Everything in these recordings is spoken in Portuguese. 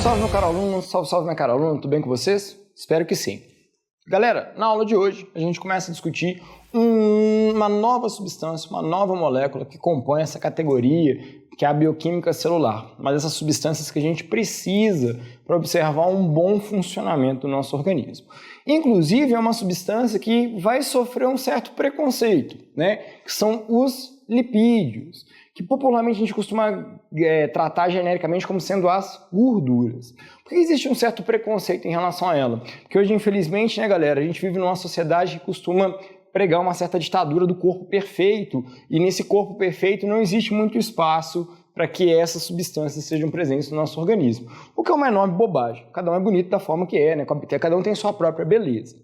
Salve, meu caro aluno, salve, minha cara aluna, tudo bem com vocês? Espero que sim. Galera, na aula de hoje a gente começa a discutir uma nova substância, uma nova molécula que compõe essa categoria, que é a bioquímica celular. Uma dessas substâncias que a gente precisa para observar um bom funcionamento do nosso organismo. Inclusive, é uma substância que vai sofrer um certo preconceito, né? Que são os lipídios, que popularmente a gente costuma tratar genericamente como sendo as gorduras. Por que existe um certo preconceito em relação a ela? Porque hoje, infelizmente, né, galera, a gente vive numa sociedade que costuma pregar uma certa ditadura do corpo perfeito, e nesse corpo perfeito não existe muito espaço para que essas substâncias sejam presentes no nosso organismo. O que é uma enorme bobagem. Cada um é bonito da forma que é, né? Cada um tem sua própria beleza.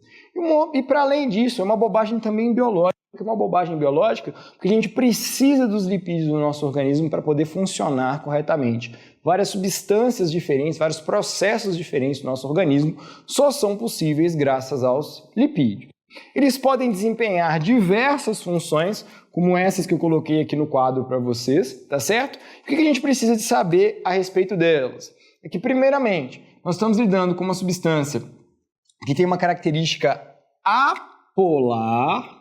E para além disso, é uma bobagem também biológica. É uma bobagem biológica porque a gente precisa dos lipídios do nosso organismo para poder funcionar corretamente. Várias substâncias diferentes, vários processos diferentes do nosso organismo só são possíveis graças aos lipídios. Eles podem desempenhar diversas funções, como essas que eu coloquei aqui no quadro para vocês, tá certo? O que a gente precisa de saber a respeito delas? É que, primeiramente, nós estamos lidando com uma substância que tem uma característica apolar.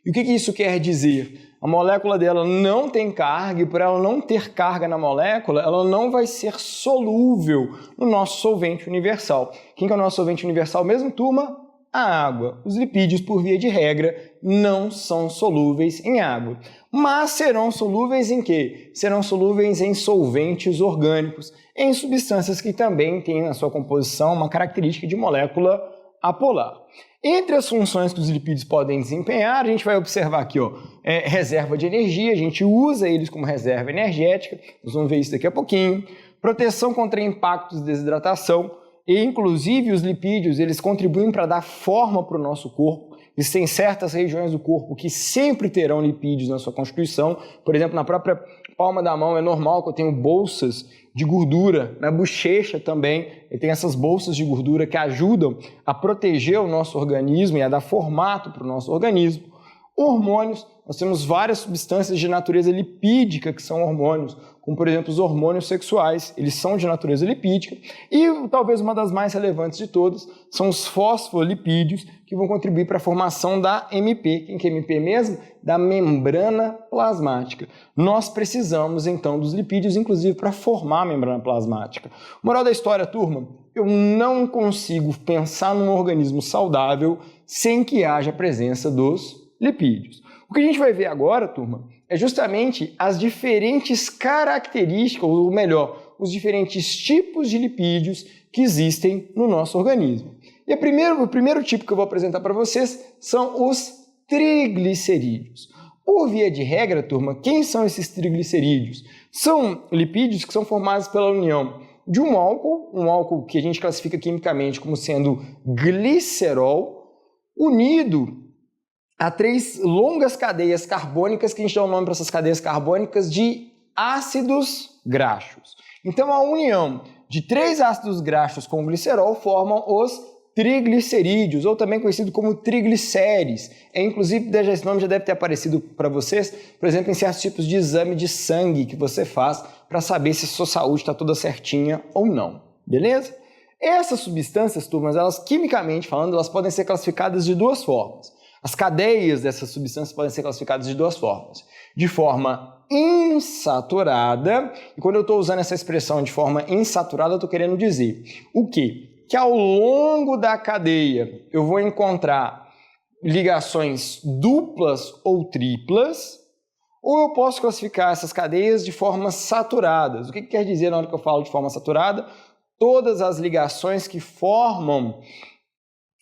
E o que isso quer dizer? A molécula dela não tem carga, e por ela não ter carga na molécula, ela não vai ser solúvel no nosso solvente universal. Quem que é o nosso solvente universal mesmo, turma? A água. Os lipídios, por via de regra, não são solúveis em água. Mas serão solúveis em quê? Serão solúveis em solventes orgânicos, em substâncias que também têm na sua composição uma característica de molécula apolar. Entre as funções que os lipídios podem desempenhar, a gente vai observar aqui, reserva de energia, a gente usa eles como reserva energética, nós vamos ver isso daqui a pouquinho. Proteção contra impactos de desidratação, e inclusive os lipídios, eles contribuem para dar forma para o nosso corpo. Existem certas regiões do corpo que sempre terão lipídios na sua constituição. Por exemplo, na própria palma da mão é normal que eu tenha bolsas de gordura, na bochecha também, e tem essas bolsas de gordura que ajudam a proteger o nosso organismo e a dar formato para o nosso organismo. Hormônios, nós temos várias substâncias de natureza lipídica que são hormônios, como por exemplo os hormônios sexuais, eles são de natureza lipídica, e talvez uma das mais relevantes de todas são os fosfolipídios, que vão contribuir para a formação da MP. Quem que é MP mesmo? Da membrana plasmática. Nós precisamos então dos lipídios, inclusive para formar a membrana plasmática. Moral da história, turma, eu não consigo pensar num organismo saudável sem que haja a presença dos lipídios. O que a gente vai ver agora, turma, é justamente as diferentes características, ou melhor, os diferentes tipos de lipídios que existem no nosso organismo. E o primeiro tipo que eu vou apresentar para vocês são os triglicerídeos. Por via de regra, turma, quem são esses triglicerídeos? São lipídios que são formados pela união de um álcool que a gente classifica quimicamente como sendo glicerol, unido a 3 longas cadeias carbônicas, que a gente dá o nome para essas cadeias carbônicas de ácidos graxos. Então, a união de 3 ácidos graxos com glicerol formam os triglicerídeos, ou também conhecido como triglicérides. Inclusive, esse nome já deve ter aparecido para vocês, por exemplo, em certos tipos de exame de sangue que você faz para saber se a sua saúde está toda certinha ou não. Beleza? Essas substâncias, turmas, elas quimicamente falando, elas podem ser classificadas de 2 formas. As cadeias dessas substâncias podem ser classificadas de 2 formas. De forma insaturada, e quando eu estou usando essa expressão de forma insaturada, eu estou querendo dizer o quê? Que ao longo da cadeia eu vou encontrar ligações duplas ou triplas, ou eu posso classificar essas cadeias de formas saturadas. O que quer dizer na hora que eu falo de forma saturada? Todas as ligações que formam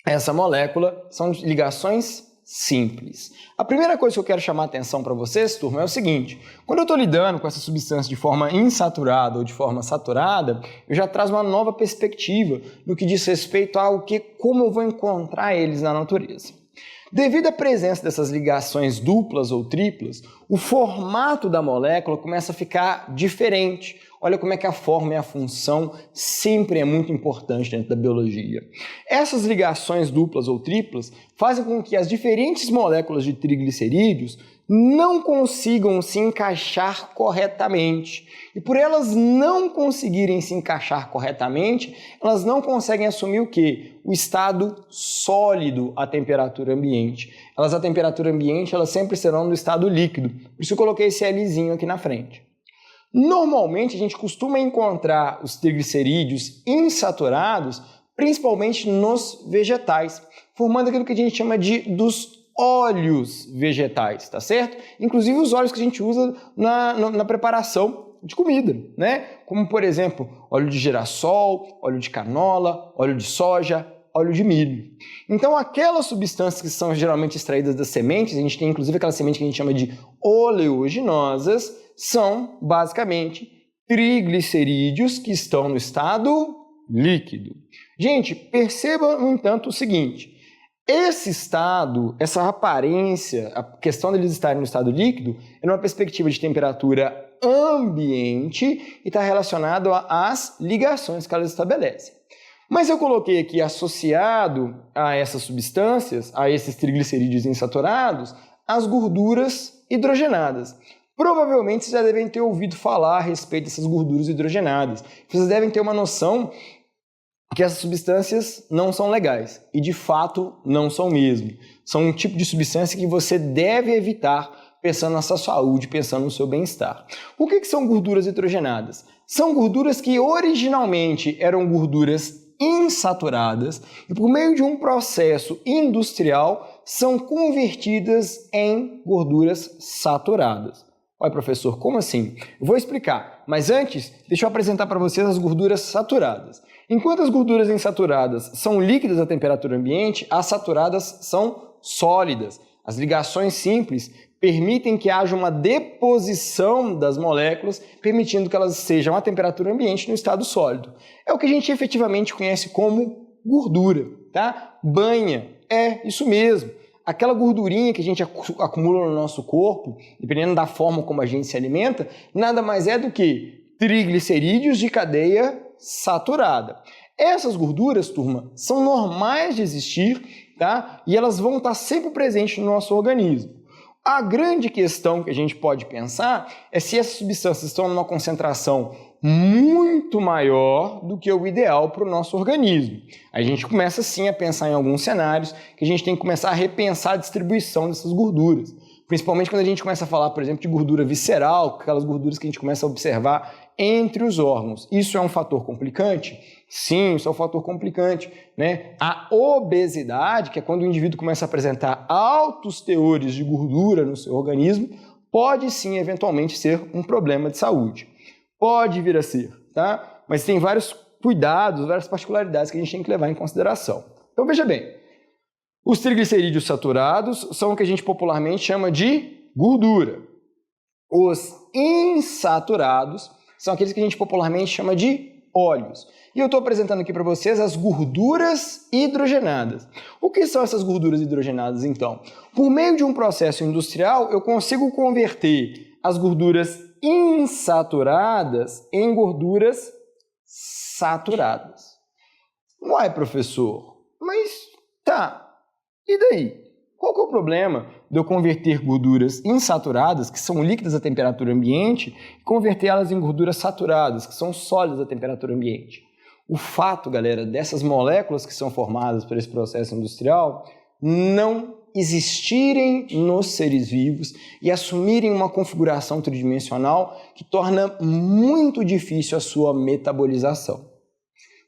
essa molécula são ligações simples. A primeira coisa que eu quero chamar a atenção para vocês, turma, é o seguinte: quando eu estou lidando com essa substância de forma insaturada ou de forma saturada, eu já trago uma nova perspectiva no que diz respeito como eu vou encontrar eles na natureza. Devido à presença dessas ligações duplas ou triplas, o formato da molécula começa a ficar diferente. Olha como é que a forma e a função sempre é muito importante dentro da biologia. Essas ligações duplas ou triplas fazem com que as diferentes moléculas de triglicerídeos não consigam se encaixar corretamente. E por elas não conseguirem se encaixar corretamente, elas não conseguem assumir o quê? O estado sólido à temperatura ambiente. Elas, à temperatura ambiente, elas sempre serão no estado líquido. Por isso eu coloquei esse Lzinho aqui na frente. Normalmente, a gente costuma encontrar os triglicerídeos insaturados, principalmente nos vegetais, formando aquilo que a gente chama dos óleos vegetais, tá certo? Inclusive os óleos que a gente usa na preparação de comida, né? Como, por exemplo, óleo de girassol, óleo de canola, óleo de soja, óleo de milho. Então, aquelas substâncias que são geralmente extraídas das sementes, a gente tem inclusive aquela semente que a gente chama de oleaginosas, são basicamente triglicerídeos que estão no estado líquido. Gente, perceba, no entanto, o seguinte: esse estado, essa aparência, a questão deles estarem no estado líquido, é numa perspectiva de temperatura ambiente e está relacionado às ligações que elas estabelecem. Mas eu coloquei aqui associado a essas substâncias, a esses triglicerídeos insaturados, as gorduras hidrogenadas. Provavelmente vocês já devem ter ouvido falar a respeito dessas gorduras hidrogenadas. Vocês devem ter uma noção que essas substâncias não são legais e, de fato, não são mesmo. São um tipo de substância que você deve evitar pensando na sua saúde, pensando no seu bem-estar. O que são gorduras hidrogenadas? São gorduras que originalmente eram gorduras insaturadas e, por meio de um processo industrial, são convertidas em gorduras saturadas. Olha, professor, como assim? Eu vou explicar, mas antes, deixa eu apresentar para vocês as gorduras saturadas. Enquanto as gorduras insaturadas são líquidas à temperatura ambiente, as saturadas são sólidas. As ligações simples permitem que haja uma deposição das moléculas, permitindo que elas sejam à temperatura ambiente no estado sólido. É o que a gente efetivamente conhece como gordura, tá? Banha, é isso mesmo. Aquela gordurinha que a gente acumula no nosso corpo, dependendo da forma como a gente se alimenta, nada mais é do que triglicerídeos de cadeia saturada. Essas gorduras, turma, são normais de existir, tá? E elas vão estar sempre presentes no nosso organismo. A grande questão que a gente pode pensar é se essas substâncias estão numa concentração muito maior do que o ideal para o nosso organismo. A gente começa sim a pensar em alguns cenários que a gente tem que começar a repensar a distribuição dessas gorduras. Principalmente quando a gente começa a falar, por exemplo, de gordura visceral, aquelas gorduras que a gente começa a observar entre os órgãos. Isso é um fator complicante? Sim, isso é um fator complicante, né? A obesidade, que é quando o indivíduo começa a apresentar altos teores de gordura no seu organismo, pode sim, eventualmente, ser um problema de saúde. Pode vir a ser, tá? Mas tem vários cuidados, várias particularidades que a gente tem que levar em consideração. Então, veja bem, os triglicerídeos saturados são o que a gente popularmente chama de gordura. Os insaturados são aqueles que a gente popularmente chama de óleos. E eu estou apresentando aqui para vocês as gorduras hidrogenadas. O que são essas gorduras hidrogenadas, então? Por meio de um processo industrial, eu consigo converter as gorduras insaturadas em gorduras saturadas. Uai, professor, mas tá, e daí? Qual que é o problema de eu converter gorduras insaturadas, que são líquidas à temperatura ambiente, e convertê-las em gorduras saturadas, que são sólidas à temperatura ambiente? O fato, galera, dessas moléculas que são formadas por esse processo industrial não existirem nos seres vivos e assumirem uma configuração tridimensional que torna muito difícil a sua metabolização.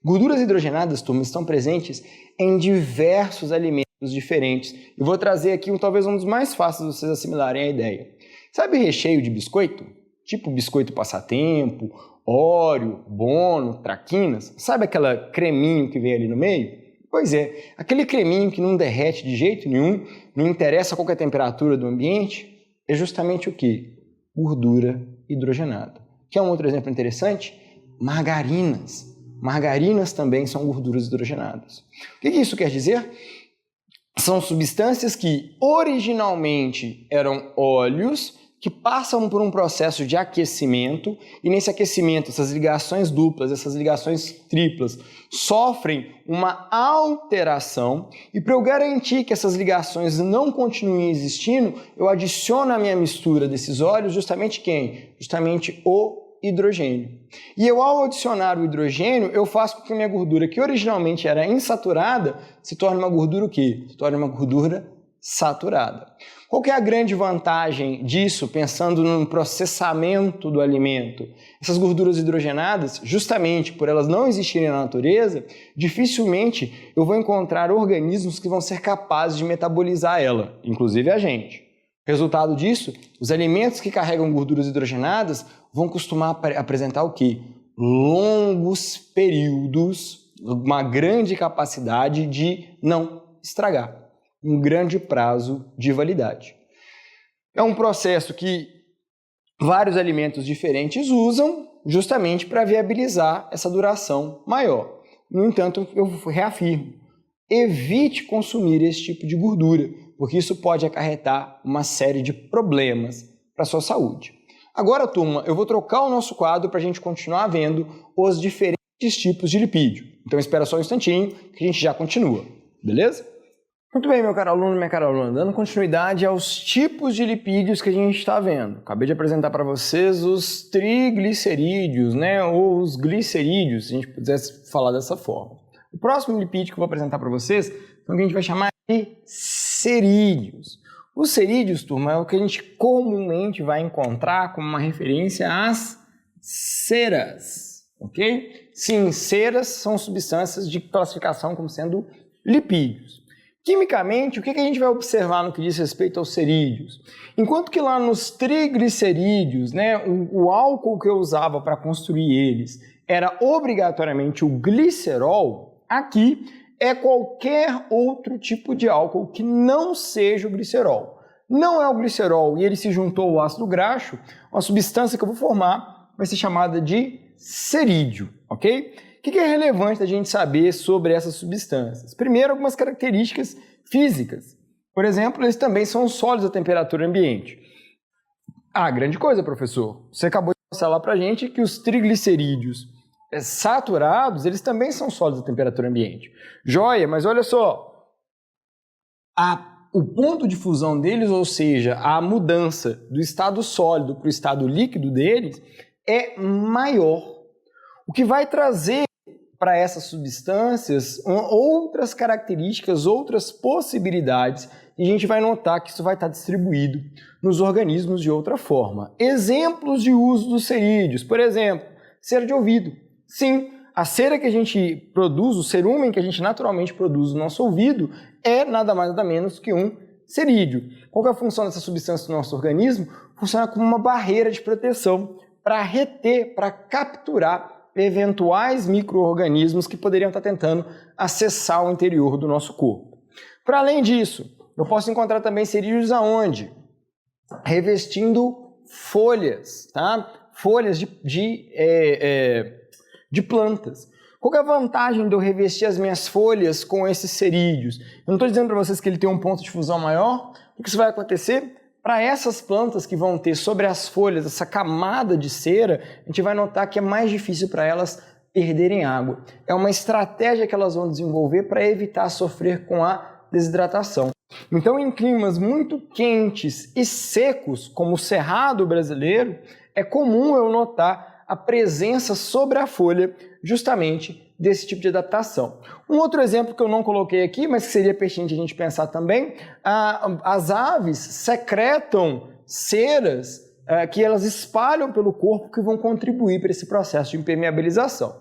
Gorduras hidrogenadas, turma, estão presentes em diversos alimentos diferentes. Eu vou trazer aqui talvez um dos mais fáceis de vocês assimilarem a ideia. Sabe recheio de biscoito? Tipo biscoito passatempo, Oreo, Bono, Traquinas. Sabe aquela creminho que vem ali no meio? Pois é, aquele creminho que não derrete de jeito nenhum, não interessa qual que é a temperatura do ambiente, é justamente o quê? Gordura hidrogenada. Quer um outro exemplo interessante? Margarinas. Margarinas também são gorduras hidrogenadas. O que isso quer dizer? São substâncias que originalmente eram óleos que passam por um processo de aquecimento e nesse aquecimento essas ligações duplas, essas ligações triplas sofrem uma alteração e para eu garantir que essas ligações não continuem existindo, eu adiciono à minha mistura desses óleos justamente quem? Justamente o hidrogênio. E eu, ao adicionar o hidrogênio, eu faço com que a minha gordura, que originalmente era insaturada, se torne uma gordura o quê? Se torne uma gordura saturada. Qual que é a grande vantagem disso, pensando no processamento do alimento? Essas gorduras hidrogenadas, justamente por elas não existirem na natureza, dificilmente eu vou encontrar organismos que vão ser capazes de metabolizar ela, inclusive a gente. Resultado disso, os alimentos que carregam gorduras hidrogenadas vão costumar apresentar o quê? Longos períodos, uma grande capacidade de não estragar. Um grande prazo de validade. É um processo que vários alimentos diferentes usam justamente para viabilizar essa duração maior. No entanto, eu reafirmo, evite consumir esse tipo de gordura, porque isso pode acarretar uma série de problemas para a sua saúde. Agora, turma, eu vou trocar o nosso quadro para a gente continuar vendo os diferentes tipos de lipídio. Então, espera só um instantinho que a gente já continua, beleza? Muito bem, meu caro aluno, minha cara aluna, dando continuidade aos tipos de lipídios que a gente está vendo. Acabei de apresentar para vocês os triglicerídeos, né, ou os glicerídeos, se a gente pudesse falar dessa forma. O próximo lipídio que eu vou apresentar para vocês é o que a gente vai chamar de cerídeos. Os cerídeos, turma, é o que a gente comumente vai encontrar como uma referência às ceras, ok? Sim, ceras são substâncias de classificação como sendo lipídios. Quimicamente, o que a gente vai observar no que diz respeito aos cerídeos? Enquanto que lá nos triglicerídeos, né, o álcool que eu usava para construir eles era obrigatoriamente o glicerol, aqui é qualquer outro tipo de álcool que não seja o glicerol. Não é o glicerol e ele se juntou ao ácido graxo, uma substância que eu vou formar vai ser chamada de cerídeo, ok? O que é relevante a gente saber sobre essas substâncias? Primeiro, algumas características físicas. Por exemplo, eles também são sólidos à temperatura ambiente. Ah, grande coisa, professor. Você acabou de mostrar lá pra gente que os triglicerídeos saturados, eles também são sólidos à temperatura ambiente. Joia, mas olha só. O ponto de fusão deles, ou seja, a mudança do estado sólido para o estado líquido deles, é maior. O que vai trazer para essas substâncias outras características, outras possibilidades, e a gente vai notar que isso vai estar distribuído nos organismos de outra forma. Exemplos de uso dos cerídeos, por exemplo, cera de ouvido. Sim, a cera que a gente produz, o cerúmen que a gente naturalmente produz no nosso ouvido, é nada mais nada menos que um cerídeo. Qual é a função dessa substância no nosso organismo? Funciona como uma barreira de proteção para reter, para capturar eventuais micro-organismos que poderiam estar tentando acessar o interior do nosso corpo. Para além disso, eu posso encontrar também cerídeos aonde? Revestindo folhas, tá? Folhas de plantas. Qual é a vantagem de eu revestir as minhas folhas com esses cerídeos? Eu não estou dizendo para vocês que ele tem um ponto de fusão maior. O que isso vai acontecer? Para essas plantas que vão ter sobre as folhas essa camada de cera, a gente vai notar que é mais difícil para elas perderem água. É uma estratégia que elas vão desenvolver para evitar sofrer com a desidratação. Então, em climas muito quentes e secos, como o Cerrado brasileiro, é comum eu notar a presença sobre a folha justamente desse tipo de adaptação. Um outro exemplo que eu não coloquei aqui, mas que seria pertinente a gente pensar também, as aves secretam ceras que elas espalham pelo corpo que vão contribuir para esse processo de impermeabilização.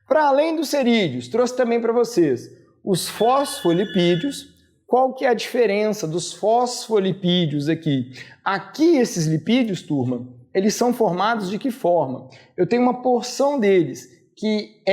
Para além dos cerídeos, trouxe também para vocês os fosfolipídios. Qual que é a diferença dos fosfolipídios aqui? Aqui esses lipídios, turma, eles são formados de que forma? Eu tenho uma porção deles que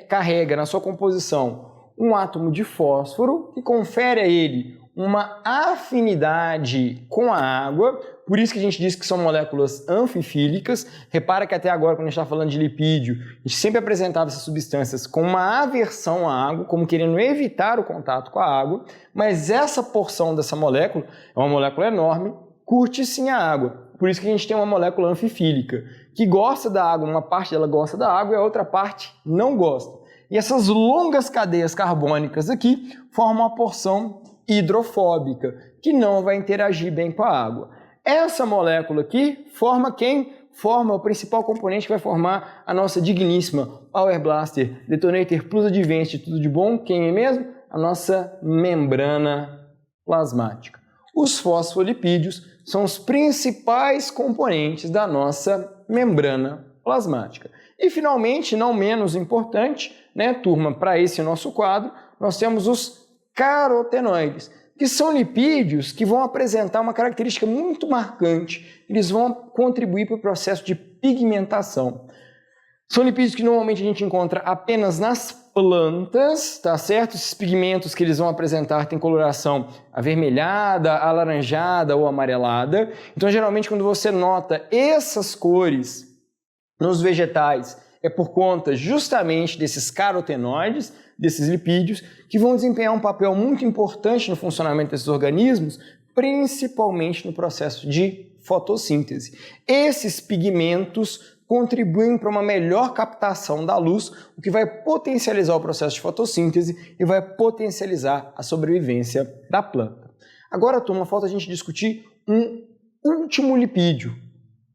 carrega na sua composição um átomo de fósforo que confere a ele uma afinidade com a água, por isso que a gente diz que são moléculas anfifílicas. Repara que até agora, quando a gente está falando de lipídio, a gente sempre apresentava essas substâncias com uma aversão à água, como querendo evitar o contato com a água, mas essa porção dessa molécula é uma molécula enorme, curte sim a água. Por isso que a gente tem uma molécula anfifílica, que gosta da água, uma parte dela gosta da água e a outra parte não gosta. E essas longas cadeias carbônicas aqui formam uma porção hidrofóbica, que não vai interagir bem com a água. Essa molécula aqui forma quem? Forma o principal componente que vai formar a nossa digníssima Power Blaster Detonator Plus Advanced, tudo de bom. Quem é mesmo? A nossa membrana plasmática. Os fosfolipídios são os principais componentes da nossa membrana plasmática. E finalmente, não menos importante, né, turma, para esse nosso quadro, nós temos os carotenoides, que são lipídios que vão apresentar uma característica muito marcante. Eles vão contribuir para o processo de pigmentação. São lipídios que normalmente a gente encontra apenas nas plantas, tá certo? Esses pigmentos que eles vão apresentar têm coloração avermelhada, alaranjada ou amarelada. Então, geralmente, quando você nota essas cores nos vegetais, é por conta justamente desses carotenoides, desses lipídios, que vão desempenhar um papel muito importante no funcionamento desses organismos, principalmente no processo de fotossíntese. Esses pigmentos contribuem para uma melhor captação da luz, o que vai potencializar o processo de fotossíntese e vai potencializar a sobrevivência da planta. Agora, turma, falta a gente discutir um último lipídio,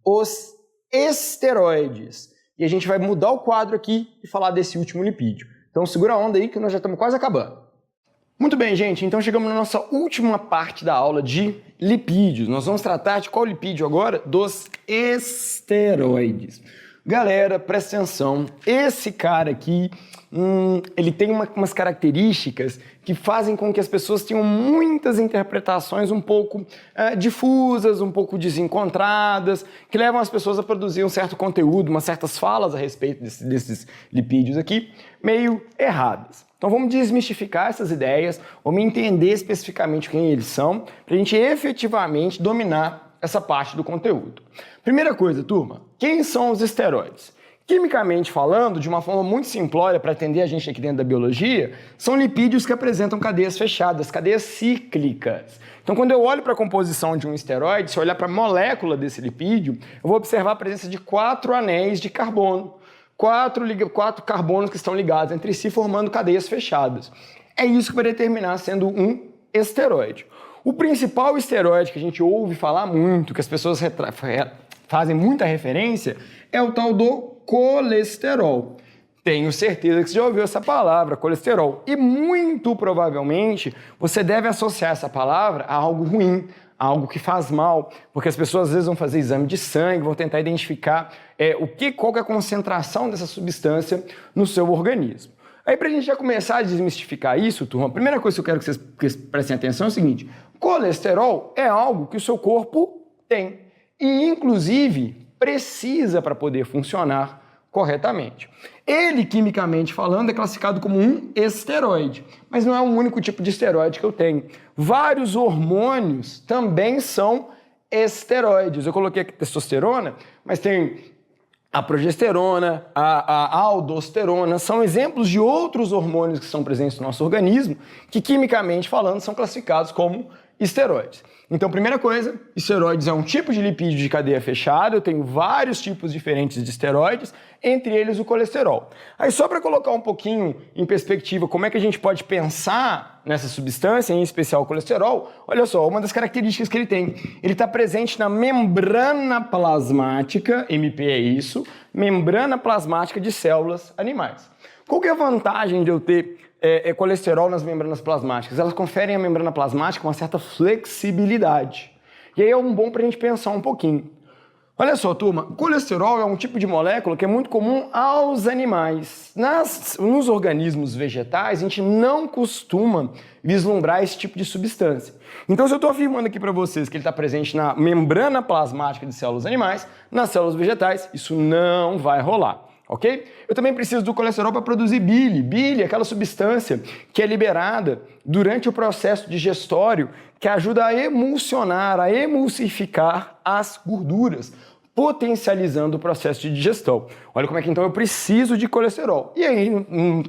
os esteroides. E a gente vai mudar o quadro aqui e falar desse último lipídio. Então segura a onda aí que nós já estamos quase acabando. Muito bem, gente, então chegamos na nossa última parte da aula de lipídios. Nós vamos tratar de qual lipídio agora? Dos esteroides. Galera, presta atenção, esse cara aqui, ele tem umas características que fazem com que as pessoas tenham muitas interpretações um pouco difusas, um pouco desencontradas, que levam as pessoas a produzir um certo conteúdo, umas certas falas a respeito desses lipídios aqui, meio erradas. Então vamos desmistificar essas ideias, vamos entender especificamente quem eles são, para a gente efetivamente dominar essa parte do conteúdo. Primeira coisa, turma, quem são os esteroides? Quimicamente falando, de uma forma muito simplória para atender a gente aqui dentro da biologia, são lipídios que apresentam cadeias fechadas, cadeias cíclicas. Então, quando eu olho para a composição de um esteroide, se eu olhar para a molécula desse lipídio, eu vou observar a presença de 4 anéis de carbono. 4 carbonos que estão ligados entre si, formando cadeias fechadas. É isso que vai determinar sendo um esteroide. O principal esteroide que a gente ouve falar muito, que as pessoas fazem muita referência, é o tal do colesterol. Tenho certeza que você já ouviu essa palavra, colesterol. E muito provavelmente você deve associar essa palavra a algo ruim, a algo que faz mal, porque as pessoas às vezes vão fazer exame de sangue, vão tentar identificar qual que é a concentração dessa substância no seu organismo. Aí, para a gente já começar a desmistificar isso, turma, a primeira coisa que eu quero que vocês prestem atenção é o seguinte: colesterol é algo que o seu corpo tem e, inclusive, precisa para poder funcionar corretamente. Ele, quimicamente falando, é classificado como um esteroide, mas não é o único tipo de esteroide que eu tenho. Vários hormônios também são esteroides. Eu coloquei aqui testosterona, mas tem a progesterona, a aldosterona, são exemplos de outros hormônios que são presentes no nosso organismo, que quimicamente falando são classificados como esteroides. Então, primeira coisa, esteroides é um tipo de lipídio de cadeia fechada, eu tenho vários tipos diferentes de esteroides, entre eles o colesterol. Aí, só para colocar um pouquinho em perspectiva como é que a gente pode pensar nessa substância, em especial o colesterol, olha só, uma das características que ele tem, ele está presente na membrana plasmática, MP é isso, membrana plasmática de células animais. Qual que é a vantagem de eu ter colesterol nas membranas plasmáticas? Elas conferem à membrana plasmática uma certa flexibilidade. E aí é bom para a gente pensar um pouquinho. Olha só, turma, colesterol é um tipo de molécula que é muito comum aos animais. Nos organismos vegetais, a gente não costuma vislumbrar esse tipo de substância. Então, se eu estou afirmando aqui para vocês que ele está presente na membrana plasmática de células animais, nas células vegetais, isso não vai rolar. Ok? Eu também preciso do colesterol para produzir bile. Bile é aquela substância que é liberada durante o processo digestório que ajuda a emulsionar, a emulsificar as gorduras. potencializando o processo de digestão. Olha como é que então eu preciso de colesterol. E aí,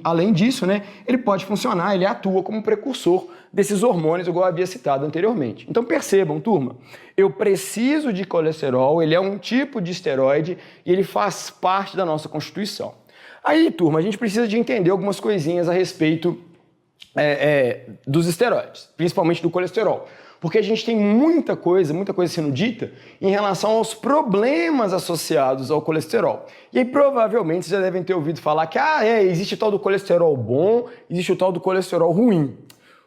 além disso, né, ele pode funcionar, ele atua como precursor desses hormônios, igual eu havia citado anteriormente. Então percebam, turma, eu preciso de colesterol, ele é um tipo de esteroide e ele faz parte da nossa constituição. Aí, turma, a gente precisa de entender algumas coisinhas a respeito dos esteroides, principalmente do colesterol. Porque a gente tem muita coisa sendo dita em relação aos problemas associados ao colesterol. E aí provavelmente vocês já devem ter ouvido falar que existe o tal do colesterol bom, existe o tal do colesterol ruim.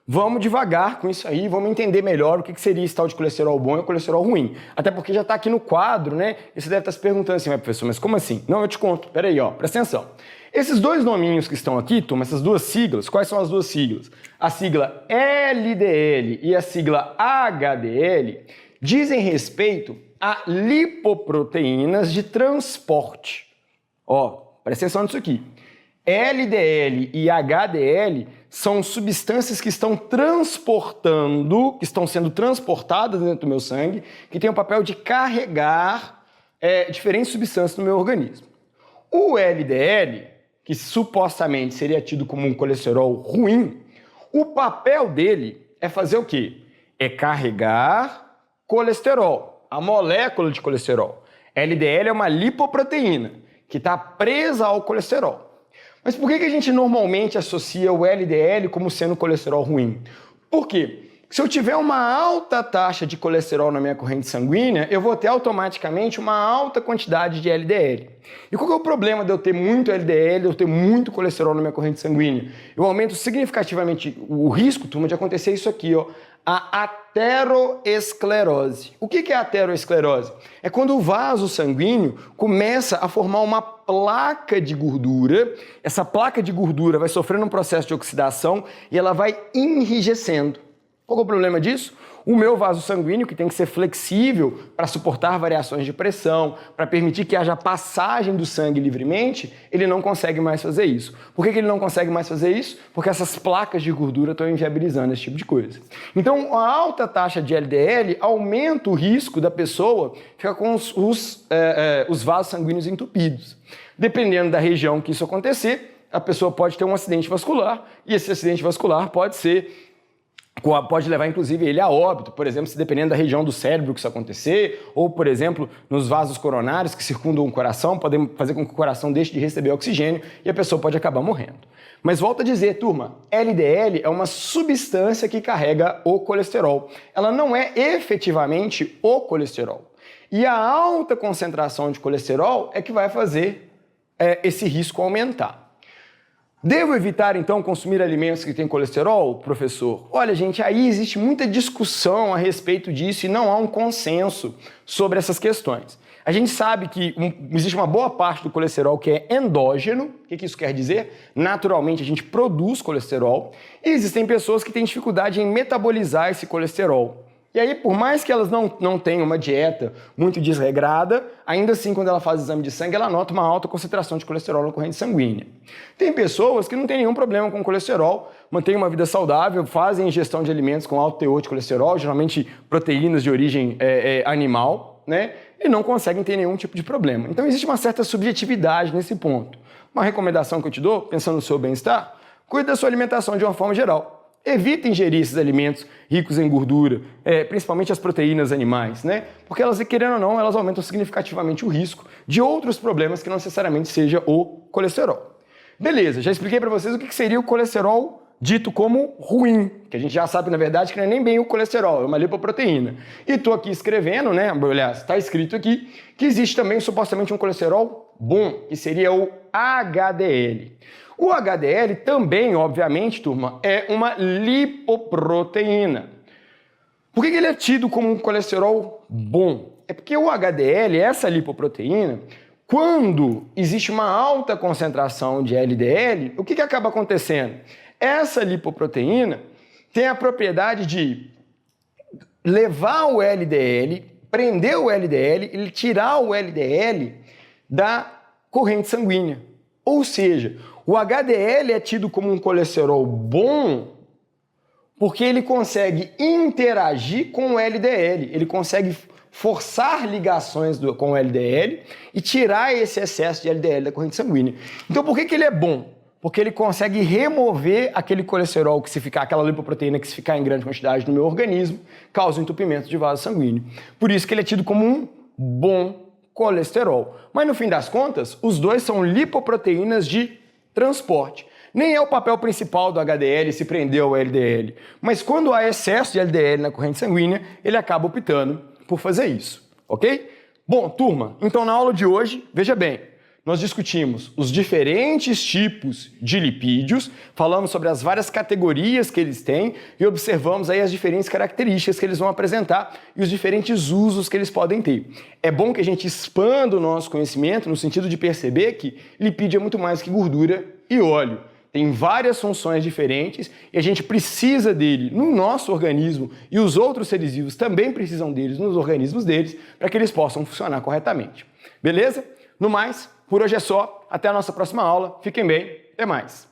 Vamos devagar com isso aí, vamos entender melhor o que seria esse tal de colesterol bom e o colesterol ruim. Até porque já está aqui no quadro, né? E você deve estar se perguntando assim, professor, mas como assim? Não, eu te conto. Peraí, presta atenção. Esses dois nominhos que estão aqui, turma, essas duas siglas, quais são as duas siglas? A sigla LDL e a sigla HDL dizem respeito a lipoproteínas de transporte. Presta atenção nisso aqui. LDL e HDL são substâncias que estão transportando, que estão sendo transportadas dentro do meu sangue, que têm o papel de carregar diferentes substâncias no meu organismo. O LDL, que supostamente seria tido como um colesterol ruim, o papel dele é fazer o quê? É carregar colesterol, a molécula de colesterol. LDL é uma lipoproteína que está presa ao colesterol. Mas por que a gente normalmente associa o LDL como sendo colesterol ruim? Por quê? Se eu tiver uma alta taxa de colesterol na minha corrente sanguínea, eu vou ter automaticamente uma alta quantidade de LDL. E qual que é o problema de eu ter muito LDL, de eu ter muito colesterol na minha corrente sanguínea? Eu aumento significativamente o risco, turma, de acontecer isso aqui, a ateroesclerose. O que é a ateroesclerose? É quando o vaso sanguíneo começa a formar uma placa de gordura, essa placa de gordura vai sofrendo um processo de oxidação e ela vai enrijecendo. Qual é o problema disso? O meu vaso sanguíneo, que tem que ser flexível para suportar variações de pressão, para permitir que haja passagem do sangue livremente, ele não consegue mais fazer isso. Por que ele não consegue mais fazer isso? Porque essas placas de gordura estão inviabilizando esse tipo de coisa. Então, a alta taxa de LDL aumenta o risco da pessoa ficar com os vasos sanguíneos entupidos. Dependendo da região que isso acontecer, a pessoa pode ter um acidente vascular, e esse acidente vascular pode levar, inclusive, ele a óbito, por exemplo, se dependendo da região do cérebro que isso acontecer, ou, por exemplo, nos vasos coronários que circundam o coração, podem fazer com que o coração deixe de receber oxigênio e a pessoa pode acabar morrendo. Mas volto a dizer, turma, LDL é uma substância que carrega o colesterol. Ela não é efetivamente o colesterol. E a alta concentração de colesterol é que vai fazer esse risco aumentar. Devo evitar, então, consumir alimentos que têm colesterol, professor? Olha, gente, aí existe muita discussão a respeito disso e não há um consenso sobre essas questões. A gente sabe que existe uma boa parte do colesterol que é endógeno. O que isso quer dizer? Naturalmente, a gente produz colesterol. E existem pessoas que têm dificuldade em metabolizar esse colesterol. E aí, por mais que elas não tenham uma dieta muito desregrada, ainda assim, quando ela faz exame de sangue, ela nota uma alta concentração de colesterol na corrente sanguínea. Tem pessoas que não têm nenhum problema com colesterol, mantêm uma vida saudável, fazem ingestão de alimentos com alto teor de colesterol, geralmente proteínas de origem animal, né? E não conseguem ter nenhum tipo de problema. Então, existe uma certa subjetividade nesse ponto. Uma recomendação que eu te dou, pensando no seu bem-estar, cuide da sua alimentação de uma forma geral. Evite ingerir esses alimentos ricos em gordura, principalmente as proteínas animais, né? Porque elas, querendo ou não, elas aumentam significativamente o risco de outros problemas que não necessariamente seja o colesterol. Beleza, já expliquei para vocês o que seria o colesterol dito como ruim, que a gente já sabe, na verdade, que não é nem bem o colesterol, é uma lipoproteína. E estou aqui escrevendo, né? Aliás, está escrito aqui que existe também supostamente um colesterol bom, que seria o HDL. O HDL também, obviamente, turma, é uma lipoproteína. Por que ele é tido como um colesterol bom? É porque o HDL, essa lipoproteína, quando existe uma alta concentração de LDL, o que acaba acontecendo? Essa lipoproteína tem a propriedade de levar o LDL, prender o LDL e tirar o LDL da corrente sanguínea. Ou seja, o HDL é tido como um colesterol bom porque ele consegue interagir com o LDL, ele consegue forçar ligações com o LDL e tirar esse excesso de LDL da corrente sanguínea. Então por que ele é bom? Porque ele consegue remover aquele colesterol aquela lipoproteína que se ficar em grande quantidade no meu organismo, causa um entupimento de vaso sanguíneo. Por isso que ele é tido como um bom colesterol. Mas no fim das contas, os dois são lipoproteínas de transporte. Nem é o papel principal do HDL se prender ao LDL, mas quando há excesso de LDL na corrente sanguínea, ele acaba optando por fazer isso, ok? Bom, turma, então na aula de hoje, veja bem, nós discutimos os diferentes tipos de lipídios, falamos sobre as várias categorias que eles têm e observamos aí as diferentes características que eles vão apresentar e os diferentes usos que eles podem ter. É bom que a gente expanda o nosso conhecimento no sentido de perceber que lipídio é muito mais que gordura e óleo. Tem várias funções diferentes e a gente precisa dele no nosso organismo e os outros seres vivos também precisam deles nos organismos deles para que eles possam funcionar corretamente. Beleza? No mais, por hoje é só. Até a nossa próxima aula. Fiquem bem. Até mais.